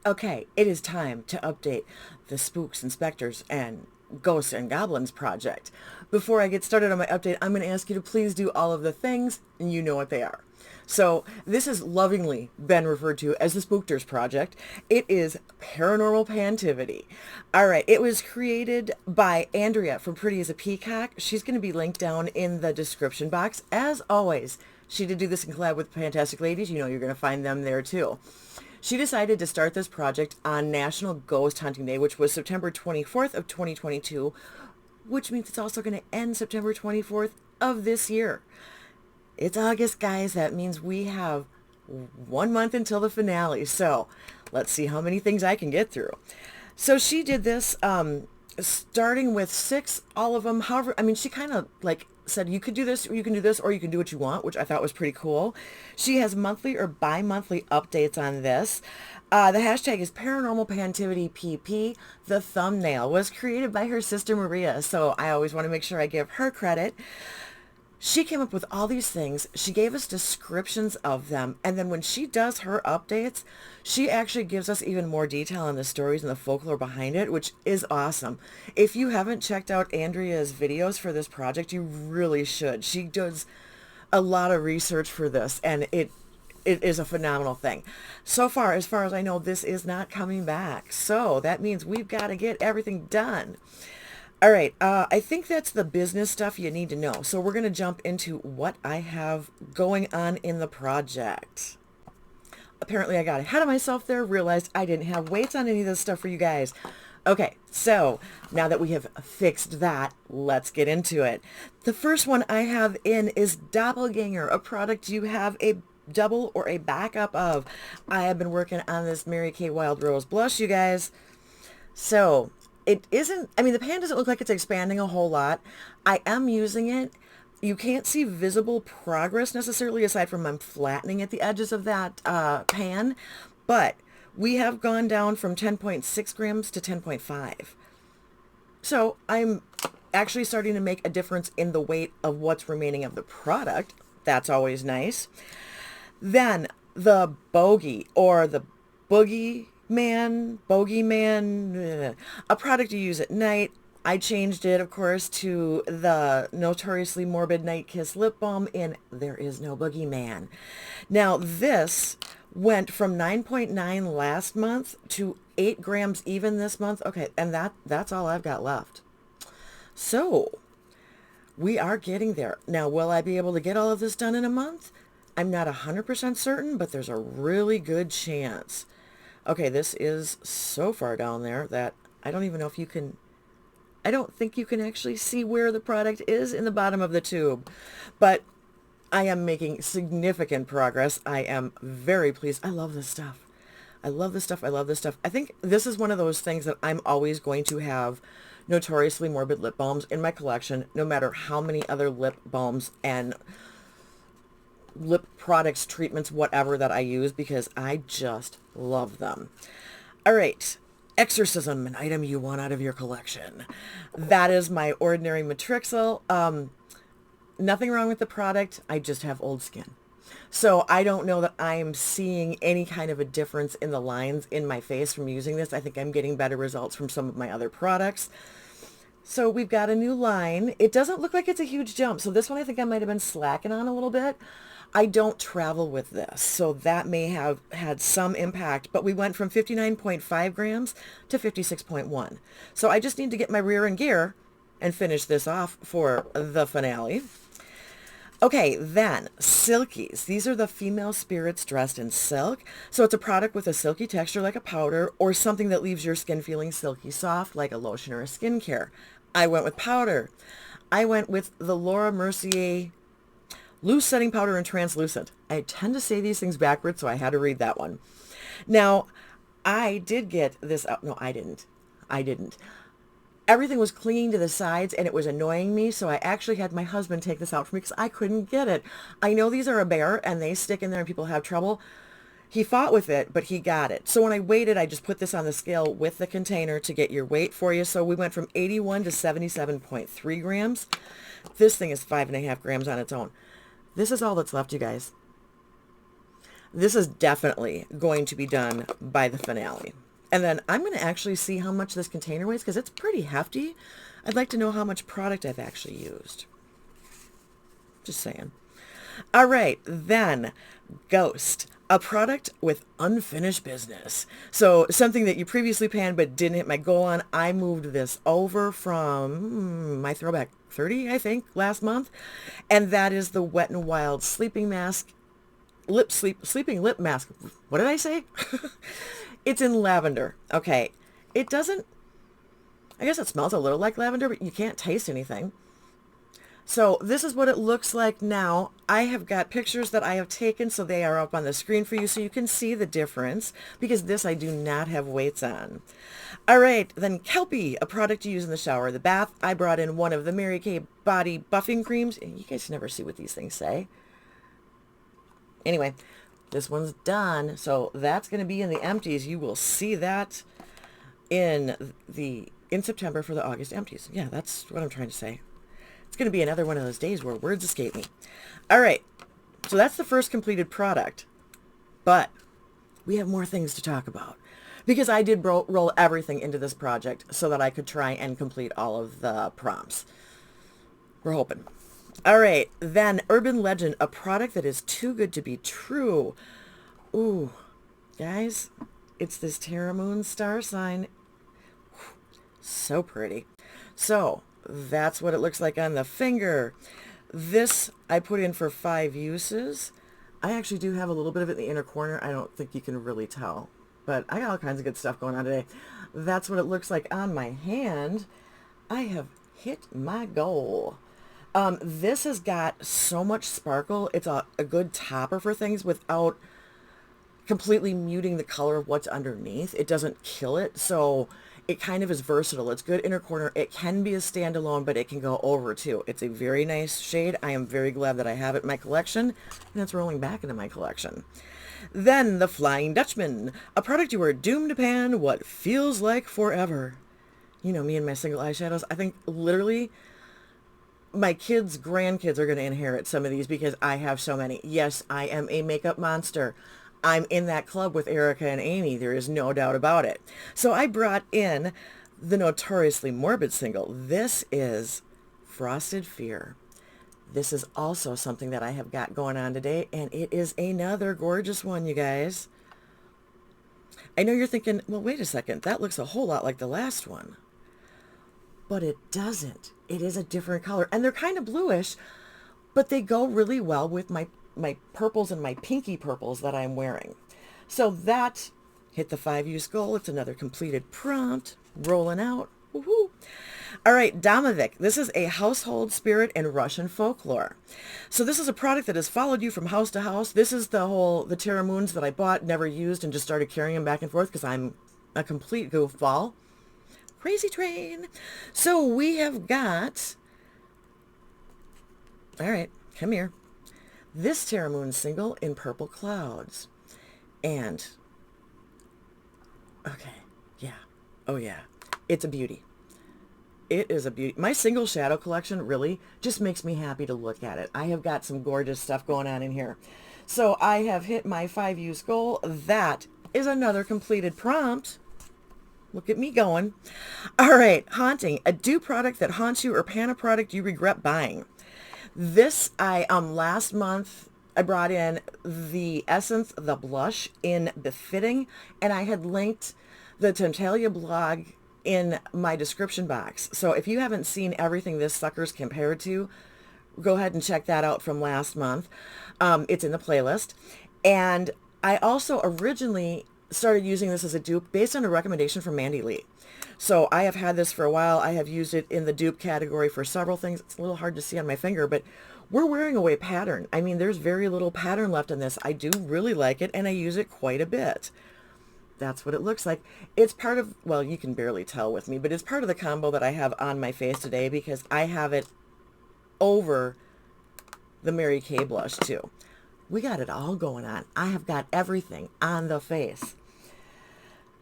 Okay, it is time to update the Spooks and Specters and Ghosts and Goblins project. Before I get started on my update, I'm going to ask you to please do all of the things, and you know what they are. So this has lovingly been referred to as the Spookters project. It is Paranormal Pantivity. All right, it was created by Andrea from Pretty as a Peacock. She's going to be linked down in the description box. As always, she did do this in collab with Fantastic Ladies. You know you're going to find them there too. She decided to start this project on National Ghost Hunting Day, which was September 24th of 2022, which means it's also going to end September 24th of this year. It's August, guys. That means we have 1 month until the finale. So let's see how many things I can get through. So she did this starting with 6, all of them. However, I mean, she kind of like said you could do this, or you can do this, or you can do what you want, which I thought was pretty cool. She has monthly or bi-monthly updates on this. The hashtag is Paranormal Pantivity PP. The thumbnail was created by her sister Maria, so I always want to make sure I give her credit. She came up with all these things. She gave us descriptions of them. And then when she does her updates, she actually gives us even more detail on the stories and the folklore behind it, which is awesome. If you haven't checked out Andrea's videos for this project, you really should. She does a lot of research for this, and it is a phenomenal thing. So far, as I know, this is not coming back. So that means we've got to get everything done. All right, I think that's the business stuff you need to know. So we're going to jump into what I have going on in the project. Apparently I got ahead of myself there, realized I didn't have weights on any of this stuff for you guys. Okay, so now that we have fixed that, let's get into it. The first one I have in is Doppelganger, a product you have a double or a backup of. I have been working on this Mary Kay Wild Rose Blush, you guys. So it isn't, I mean, the pan doesn't look like it's expanding a whole lot. I am using it. You can't see visible progress necessarily, aside from I'm flattening at the edges of that pan, but we have gone down from 10.6 grams to 10.5. So I'm actually starting to make a difference in the weight of what's remaining of the product. That's always nice. Then the bogey, or the bogeyman, a product you use at night. I changed it, of course, to the notoriously morbid Night Kiss lip balm in There Is No Boogeyman. Now this went from 9.9 last month to 8 grams even this month. Okay, and that's all I've got left. So we are getting there. Now, will I be able to get all of this done in a month? I'm not 100% certain, but there's a really good chance. Okay, this is so far down there that I don't even know if you can, I don't think you can actually see where the product is in the bottom of the tube, but I am making significant progress. I am very pleased. I love this stuff. I love this stuff. I love this stuff. I think this is one of those things that I'm always going to have notoriously morbid lip balms in my collection, no matter how many other lip balms and lip products, treatments, whatever that I use, because I just love them. All right. Exorcism, an item you want out of your collection. That is my ordinary Matrixel. Nothing wrong with the product. I just have old skin. So I don't know that I'm seeing any kind of a difference in the lines in my face from using this. I think I'm getting better results from some of my other products. So we've got a new line. It doesn't look like it's a huge jump. So this one I think I might have been slacking on a little bit. I don't travel with this, so that may have had some impact, but we went from 59.5 grams to 56.1. So I just need to get my rear in gear and finish this off for the finale. Okay, then silkies. These are the female spirits dressed in silk. So it's a product with a silky texture like a powder, or something that leaves your skin feeling silky soft like a lotion or a skincare. I went with powder. I went with the Laura Mercier Loose Setting Powder and Translucent. I tend to say these things backwards, so I had to read that one. Now, I did get this out. No, I didn't. Everything was clinging to the sides, and it was annoying me, so I actually had my husband take this out for me because I couldn't get it. I know these are a bear, and they stick in there, and people have trouble. He fought with it, but he got it. So when I weighed, I just put this on the scale with the container to get your weight for you. So we went from 81 to 77.3 grams. This thing is 5.5 grams on its own. This is all that's left, you guys. This is definitely going to be done by the finale. And then I'm going to actually see how much this container weighs because it's pretty hefty. I'd like to know how much product I've actually used. Just saying. All right, then Ghost, a product with unfinished business. So something that you previously panned but didn't hit my goal on. I moved this over from my throwback 30, I think, last month. And that is the Wet n Wild sleeping mask, sleeping lip mask. What did I say? It's in lavender. Okay. It doesn't, I guess it smells a little like lavender, but you can't taste anything. So this is what it looks like now. I have got pictures that I have taken, so they are up on the screen for you so you can see the difference, because this I do not have weights on. All right, then Kelpie, a product you use in the shower or the bath. I brought in one of the Mary Kay body buffing creams. You guys never see what these things say. Anyway, this one's done, so that's going to be in the empties. You will see that in September for the August empties. Yeah, that's what I'm trying to say. It's going to be another one of those days where words escape me. All right, so that's the first completed product, but we have more things to talk about because I did roll everything into this project so that I could try and complete all of the prompts. We're hoping. All right, then Urban Legend, a product that is too good to be true. Ooh, guys, it's this Terra Moon star sign. So pretty. So that's what it looks like on the finger. This I put in for 5 uses. I actually do have a little bit of it in the inner corner. I don't think you can really tell, but I got all kinds of good stuff going on today. That's what it looks like on my hand. I have hit my goal. This has got so much sparkle. It's a good topper for things without completely muting the color of what's underneath. It doesn't kill it, so it kind of is versatile. It's good inner corner. It can be a standalone, but it can go over too. It's a very nice shade. I am very glad that I have it in my collection, and it's rolling back into my collection. Then the Flying Dutchman, a product you are doomed to pan what feels like forever. You know me and my single eyeshadows. I think literally my kids' grandkids are going to inherit some of these because I have so many. Yes, I am a makeup monster. I'm in that club with Erica and Amy. There is no doubt about it. So I brought in the Notoriously Morbid single. This is Frosted Fear. This is also something that I have got going on today, and it is another gorgeous one, you guys. I know you're thinking, well, wait a second. That looks a whole lot like the last one. But it doesn't. It is a different color. And they're kind of bluish, but they go really well with my purples and my pinky purples that I'm wearing. So that hit the 5-use goal. It's another completed prompt. Rolling out. Woohoo! All right, Domovic. This is a household spirit in Russian folklore. So this is a product that has followed you from house to house. This is the Terra Moons that I bought, never used, and just started carrying them back and forth because I'm a complete goofball. Crazy train. So we have got, all right, come here. This Terra Moon single in Purple Clouds. And, okay, yeah, oh yeah, it's a beauty. It is a beauty. My single shadow collection really just makes me happy to look at it. I have got some gorgeous stuff going on in here. So I have hit my 5-use goal. That is another completed prompt. Look at me going. All right, Haunting, a dupe product that haunts you or pan a product you regret buying. This, last month, I brought in the Essence, the blush in Befitting, and I had linked the Tentalia blog in my description box. So if you haven't seen everything this sucker's compared to, go ahead and check that out from last month. It's in the playlist. And I also originally started using this as a dupe based on a recommendation from Mandy Lee. So I have had this for a while. I have used it in the dupe category for several things. It's a little hard to see on my finger, but we're wearing away pattern. I mean, there's very little pattern left in this. I do really like it, and I use it quite a bit. That's what it looks like. It's part of, well, you can barely tell with me, but it's part of the combo that I have on my face today because I have it over the Mary Kay blush too. We got it all going on. I have got everything on the face.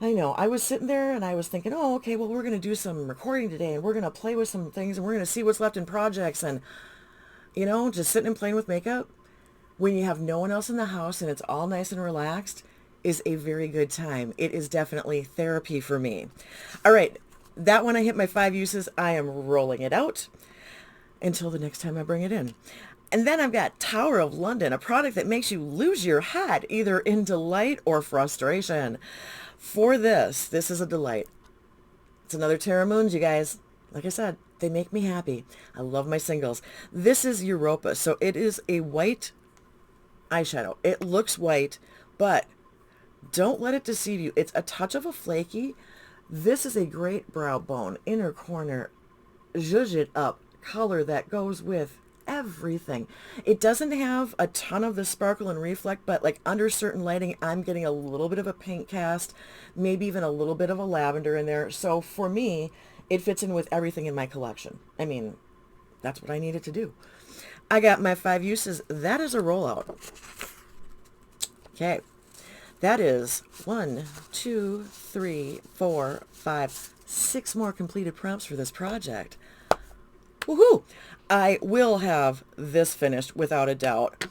I know. I was sitting there and I was thinking, oh, okay, well, we're going to do some recording today and we're going to play with some things and we're going to see what's left in projects and, you know, just sitting and playing with makeup. when you have no one else in the house and it's all nice and relaxed, is a very good time. It is definitely therapy for me. All right, that one I hit my 5 uses. I am rolling it out until the next time I bring it in. And then I've got Tower of London, a product that makes you lose your head, either in delight or frustration. For this is a delight. It's another Terra Moons, you guys. Like I said, they make me happy. I love my singles. This is Europa, so it is a white eyeshadow. It looks white, but don't let it deceive you. It's a touch of a flaky. This is a great brow bone, inner corner, zhuzh it up color that goes with everything. It doesn't have a ton of the sparkle and reflect, but like under certain lighting, I'm getting a little bit of a pink cast, maybe even a little bit of a lavender in there. So for me, it fits in with everything in my collection. I mean, that's what I needed to do. I got my 5 uses. That is a rollout. Okay. That is 1, 2, 3, 4, 5, 6 more completed prompts for this project. Woohoo! I will have this finished without a doubt.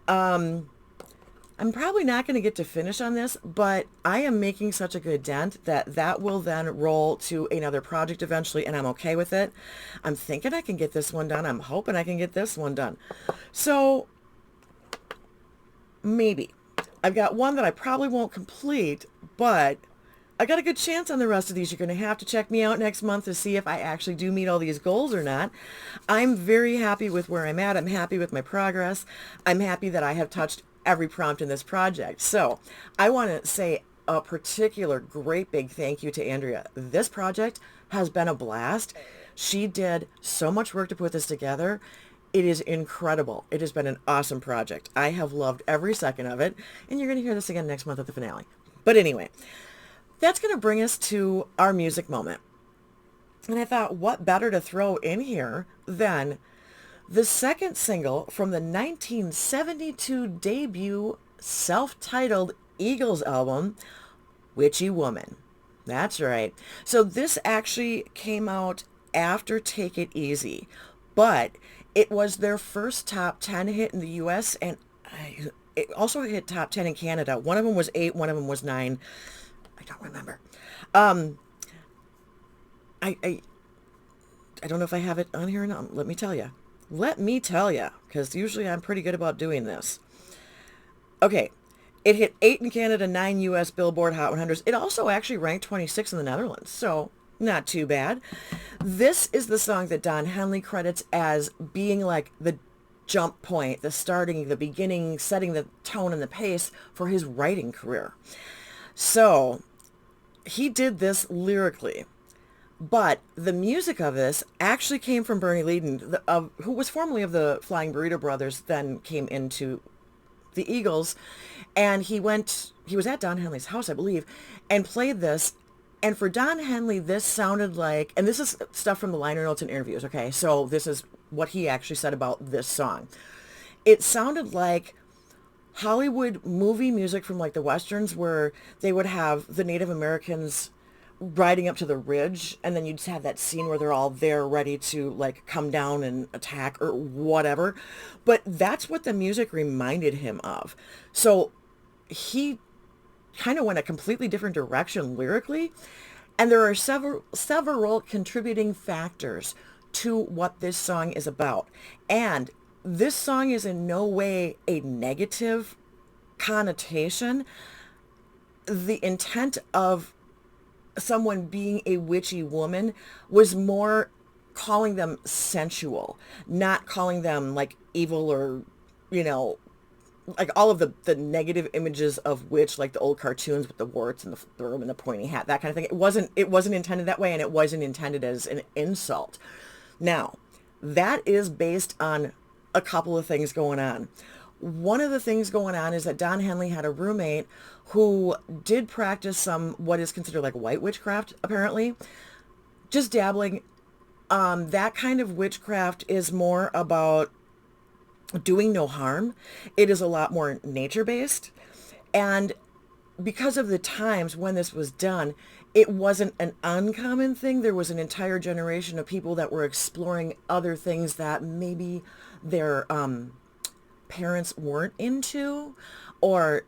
I'm probably not going to get to finish on this, but I am making such a good dent that will then roll to another project eventually, and I'm okay with it. I'm thinking I can get this one done. I'm hoping I can get this one done. So maybe. I've got one that I probably won't complete, but I got a good chance on the rest of these. You're going to have to check me out next month to see if I actually do meet all these goals or not. I'm very happy with where I'm at. I'm happy with my progress. I'm happy that I have touched every prompt in this project. So I want to say a particular great big thank you to Andrea. This project has been a blast. She did so much work to put this together. It is incredible. It has been an awesome project. I have loved every second of it, and you're going to hear this again next month at the finale. But anyway, that's going to bring us to our music moment. And I thought, what better to throw in here than the second single from the 1972 debut self-titled Eagles album, Witchy Woman. That's right. So this actually came out after Take It Easy, but it was their first top 10 hit in the US, and it also hit top 10 in Canada. One of them was 8, one of them was 9. I don't remember. I don't know if I have it on here or not. Let me tell you. Because usually I'm pretty good about doing this. Okay. It hit 8 in Canada, 9 US Billboard Hot 100s. It also actually ranked 26 in the Netherlands, so not too bad. This is the song that Don Henley credits as being like the jump point, the starting, the beginning, setting the tone and the pace for his writing career. So he did this lyrically, but the music of this actually came from Bernie Leadon, who was formerly of the Flying Burrito Brothers, then came into the Eagles, and he was at Don Henley's house, I believe, and played this. And for Don Henley, this sounded like, and this is stuff from the liner notes and interviews, okay? So this is what he actually said about this song. It sounded like Hollywood movie music from like the Westerns, where they would have the Native Americans riding up to the ridge, and then you'd just have that scene where they're all there ready to like come down and attack or whatever. But that's what the music reminded him of. So he kind of went a completely different direction lyrically, and there are several contributing factors to what this song is about. And this song is in no way a negative connotation. The intent of someone being a witchy woman was more calling them sensual, not calling them like evil or, like all of the negative images of witch, like the old cartoons with the warts and the broom and the pointy hat, that kind of thing. It wasn't intended that way, and it wasn't intended as an insult. Now, that is based on a couple of things going on. One of the things going on is that Don Henley had a roommate who did practice some what is considered like white witchcraft, apparently. Just dabbling. That kind of witchcraft is more about doing no harm. It is a lot more nature-based. And because of the times when this was done, it wasn't an uncommon thing. There was an entire generation of people that were exploring other things that maybe their parents weren't into, or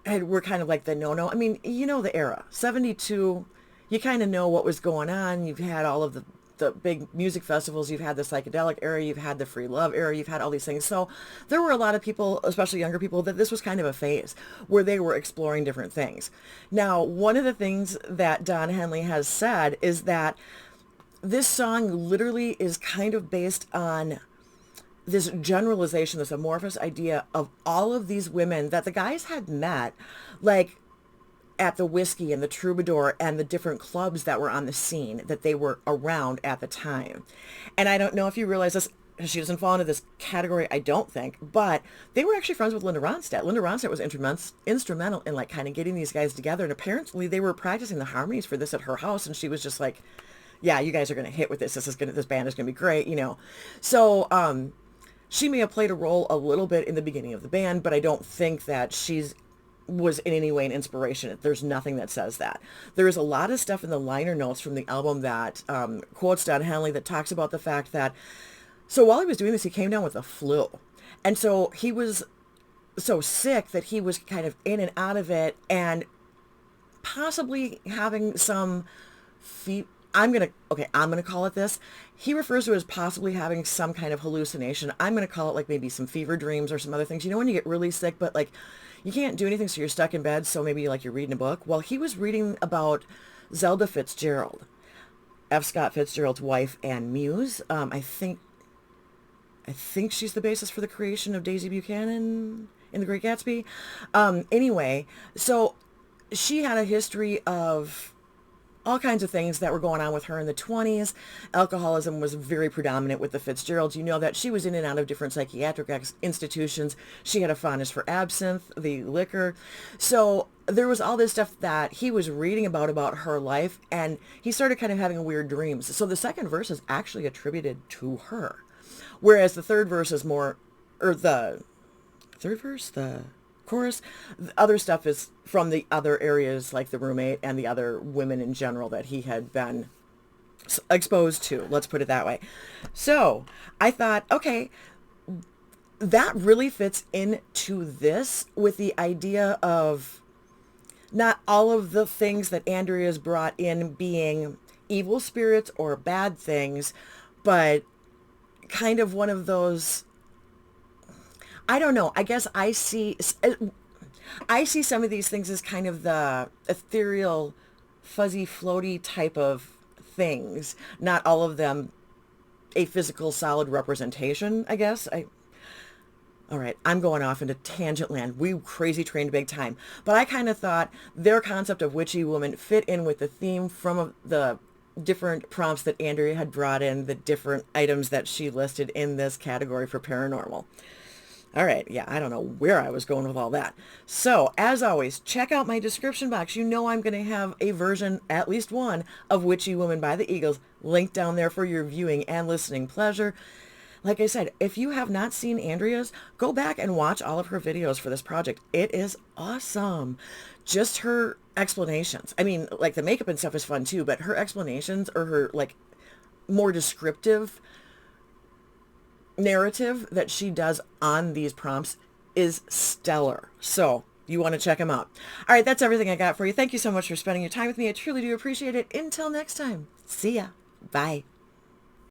were kind of like the no-no. I mean, you know the era. 72, you kind of know what was going on. You've had all of the big music festivals. You've had the psychedelic era. You've had the free love era. You've had all these things. So there were a lot of people, especially younger people, that this was kind of a phase where they were exploring different things. Now, one of the things that Don Henley has said is that this song literally is kind of based on this generalization, this amorphous idea of all of these women that the guys had met, like at the Whiskey and the Troubadour and the different clubs that were on the scene that they were around at the time. And I don't know if you realize this, she doesn't fall into this category, I don't think, but they were actually friends with Linda Ronstadt. Linda Ronstadt was instrumental in like kind of getting these guys together. And apparently they were practicing the harmonies for this at her house. And she was just like, yeah, you guys are going to hit with this. This band is going to be great, you know? So, she may have played a role a little bit in the beginning of the band, but I don't think that was in any way an inspiration. There's nothing that says that. There is a lot of stuff in the liner notes from the album that quotes Don Henley that talks about the fact that, so while he was doing this, he came down with the flu. And so he was so sick that he was kind of in and out of it and possibly having some I'm going to call it this. He refers to it as possibly having some kind of hallucination. I'm going to call it like maybe some fever dreams or some other things. You know, when you get really sick, but like you can't do anything, so you're stuck in bed. So maybe like you're reading a book. Well, he was reading about Zelda Fitzgerald, F. Scott Fitzgerald's wife and muse. I think she's the basis for the creation of Daisy Buchanan in The Great Gatsby. Anyway, so she had a history of all kinds of things that were going on with her in the 20s. Alcoholism was very predominant with the Fitzgeralds. You know that she was in and out of different psychiatric institutions. She had a fondness for absinthe, the liquor. So there was all this stuff that he was reading about her life, and he started kind of having weird dreams. So the second verse is actually attributed to her, whereas the third verse is more, or the third verse, the chorus, the other stuff is from the other areas like the roommate and the other women in general that he had been exposed to, let's put it that way. So I thought, okay, that really fits into this with the idea of not all of the things that Andrea's brought in being evil spirits or bad things, but kind of one of those, I don't know. I guess I see some of these things as kind of the ethereal, fuzzy, floaty type of things. Not all of them a physical, solid representation, I guess. All right, I'm going off into tangent land. We crazy trained big time. But I kind of thought their concept of witchy woman fit in with the theme from the different prompts that Andrea had brought in, the different items that she listed in this category for paranormal. All right, yeah, I don't know where I was going with all that. So, as always, check out my description box. You know I'm going to have a version, at least one, of Witchy Woman by the Eagles linked down there for your viewing and listening pleasure. Like I said, if you have not seen Andrea's, go back and watch all of her videos for this project. It is awesome. Just her explanations. I mean, like the makeup and stuff is fun too, but her explanations or her like more descriptive narrative that she does on these prompts is stellar. So you want to check them out. All right, that's everything I got for you. Thank you so much for spending your time with me. I truly do appreciate it. Until next time, see ya. Bye.